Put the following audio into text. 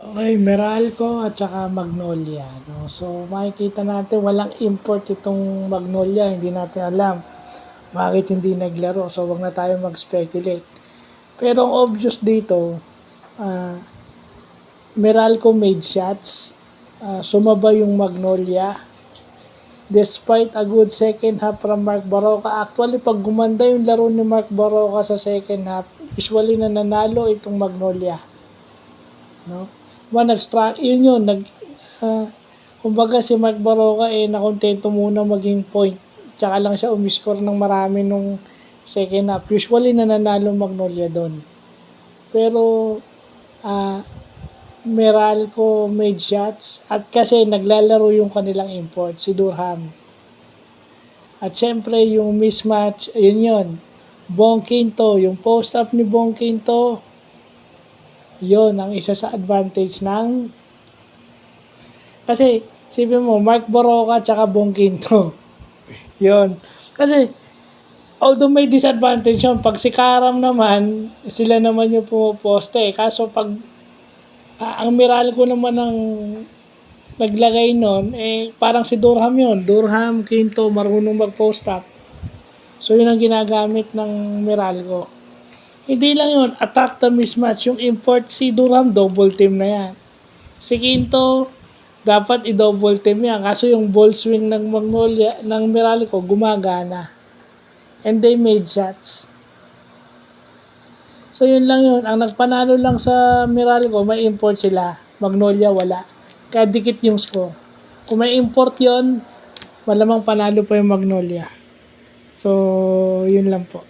Okay, Meralco at saka Magnolia, 'no. So, makikita natin walang import itong Magnolia, hindi natin alam bakit hindi naglaro. So, 'wag na tayong mag-speculate. Pero ang obvious dito, ah, Meralco made shots, sumabay yung Magnolia. Despite a good second half from Mark Baroka. Actually, 'pag gumanda yung laro ni Mark Baroka sa second half, usually nananalo itong Magnolia, 'no. Nag-struck yun, ah, kumbaga si Mark Baroka, nakontento muna maging point, tsaka lang siya umiscore ng marami nung second half. Usually nananalo Magnolia dun. Pero, ah, Meralco made shots at kasi naglalaro yung kanilang import, si Durham. At siyempre yung mismatch, yun. Bong Quinto, yung post-up ni Bong Quinto, yun ang isa sa advantage ng kasi sipin mo Mark Baroka tsaka Bong Quinto. Yun. Kasi although may disadvantage yun, pag si Karam naman, sila naman yung pumoposte. Kaso pag ang Meralco naman ang naglagay nun, parang si Durham yun. Durham, Quinto, marunong mag-post up. So yun ang ginagamit ng Meralco. Hindi lang yun, attack the mismatch. Yung import si Durham, double team na yan. Si Quinto, dapat i-double team yan. Kaso yung ball swing ng Magnolia, ng Meralco, gumagana. And they made shots. So yun lang yun. Ang nagpanalo lang sa Meralco, may import sila. Magnolia wala. Kaya dikit yung score. Kung may import yon, malamang panalo pa yung Magnolia. So, yun lang po.